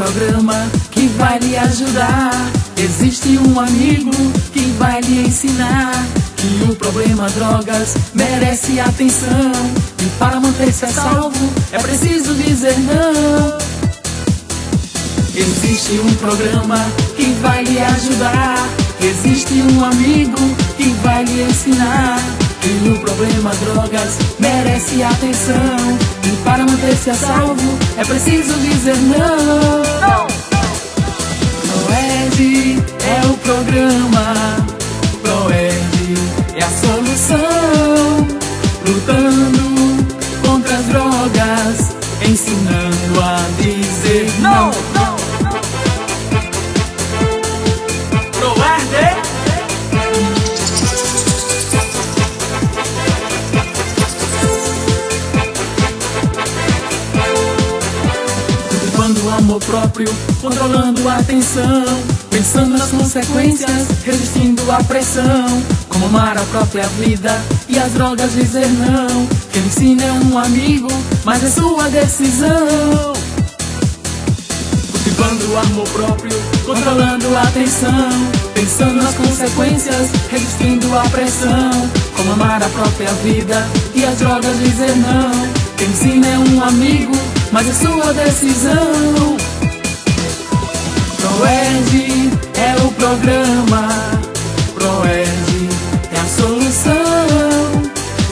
programa que vai lhe ajudar. Existe um amigo que vai lhe ensinar que o problema drogas merece atenção. E para manter-se a salvo é preciso dizer não. Existe um programa que vai lhe ajudar. Existe um amigo que vai lhe ensinar que o problema drogas merece atenção. E para manter-se a salvo é preciso dizer não. Proerd é o programa, Proerd é a solução. Lutando contra as drogas, ensinando a dizer não. Cultivando o amor próprio, controlando a atenção, pensando nas consequências, resistindo à pressão. Como amar a própria vida e as drogas dizer não. Quem ensina é um amigo, mas é sua decisão. Cultivando o amor próprio, controlando a atenção, pensando nas consequências, resistindo à pressão. Como amar a própria vida e as drogas dizer não. Quem ensina é um amigo, mas é sua decisão. Proerd é o programa, Proerd é a solução.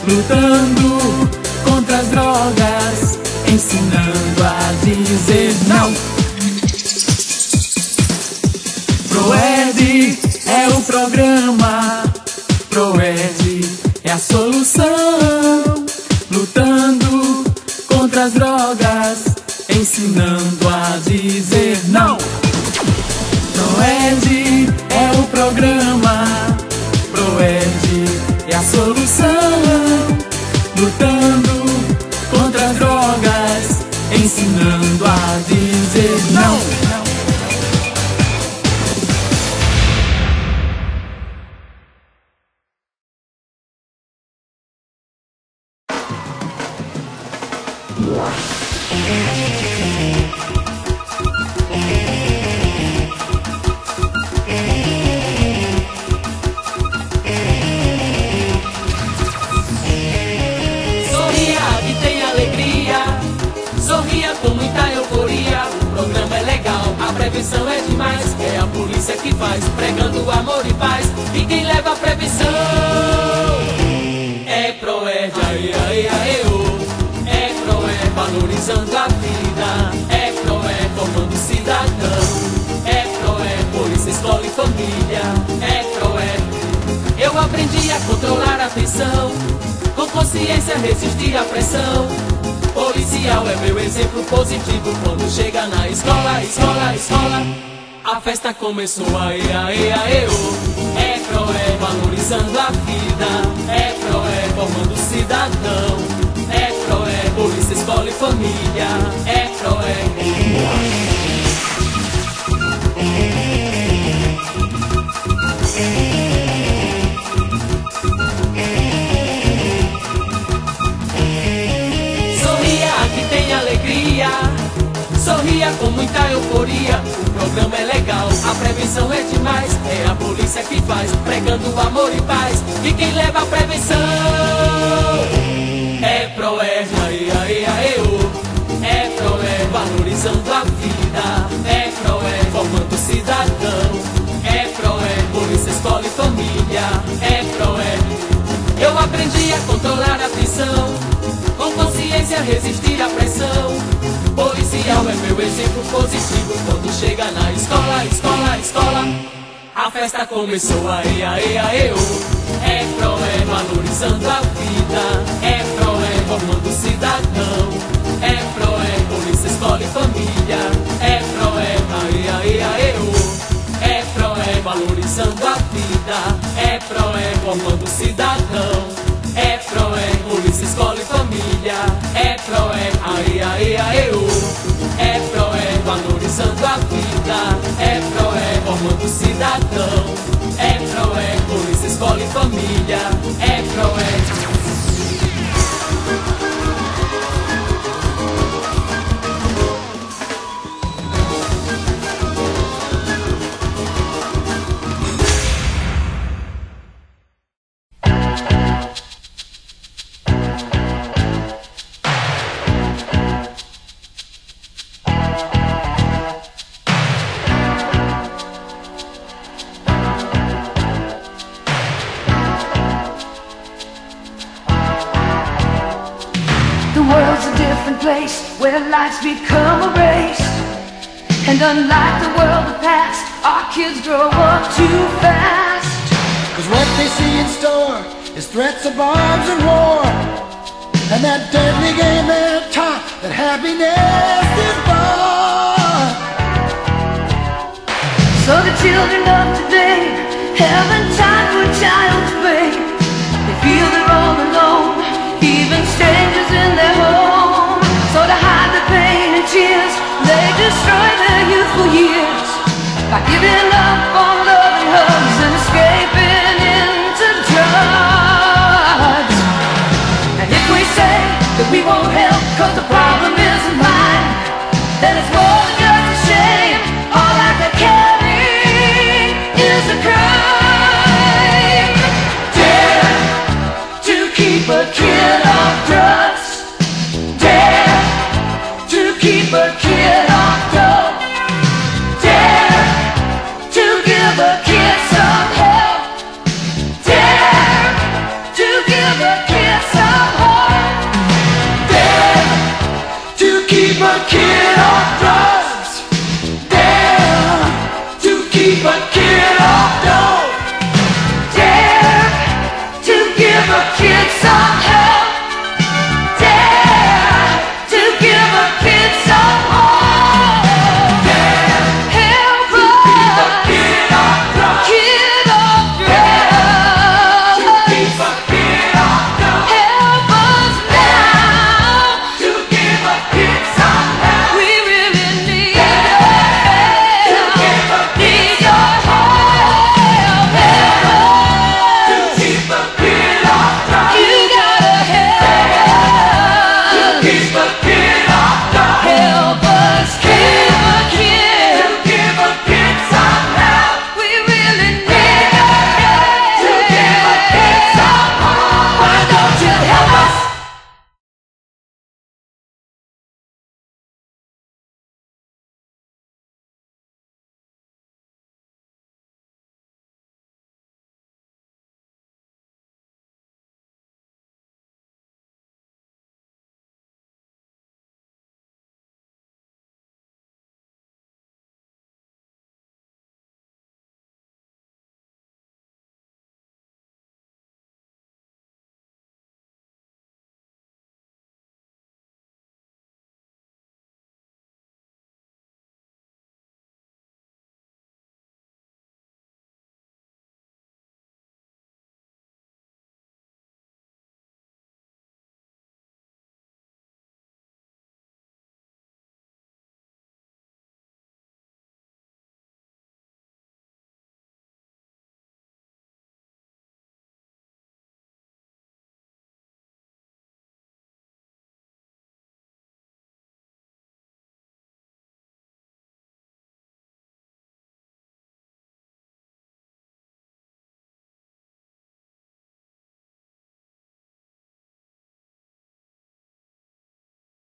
Lutando contra as drogas, ensinando a dizer não. Proerd é o programa, Proerd é a solução. Lutando contra as drogas, ensinando a dizer não. Proerd é o programa, Proerd é a solução. Lutando contra as drogas, ensinando a dizer não. Sorria que tem alegria, sorria com muita euforia. O programa é legal, a prevenção é demais. É a polícia que faz, pregando amor e paz. E quem leva a prevenção é Proerd, aê, aê, aê, oh. É Proerd valorizando a vida, é Proerd formando cidadão, é Proerd polícia, escola e família, é Proerd. Eu aprendi a controlar a atenção, com consciência resistir à pressão. Policial é meu exemplo positivo quando chega na escola, escola, escola. A festa começou, aê, aê, aê, oh. É Proerd valorizando a vida, é Proerd formando cidadão, é Proerd polícia, escola e família, é Proerd. Sorria que tem alegria, sorria com muita euforia. O programa é legal, a prevenção é demais. É a polícia que faz, pregando amor e paz. E quem leva a prevenção é Proerd, aê, aê, aê, oh. É Proerd valorizando a vida, é Proerd formando cidadão, é Proerd polícia, escola e família, é Proerd. Eu aprendi a controlar a atenção, com consciência resistir à pressão. Policial é meu exemplo positivo quando chega na escola, escola, escola. A festa começou, aê, aê, aê, oh. É Proerd valorizando a vida, é Proerd formando cidadão, é Proerd polícia, escola e família, é Proerd, aê, aê, aê, oh. É Proerd valorizando a vida, é Proerd formando cidadão, é Proerd polícia, escola e família, é Proerd, aê, aê, aê, oh. É Proerd valorizando a vida, é Proerd formando cidadão, é Proerd polícia, escola e família, é Proerd. different place where lives become a race. And unlike the world of past, our kids grow up too fast. 'Cause what they see in store is threats of bombs and war, and that deadly game they're taught that happiness is born. So the children of today haven't time for child's play. They feel they're all alone, even strangers in their home. So to hide the pain and tears, they destroy their youthful years by giving up on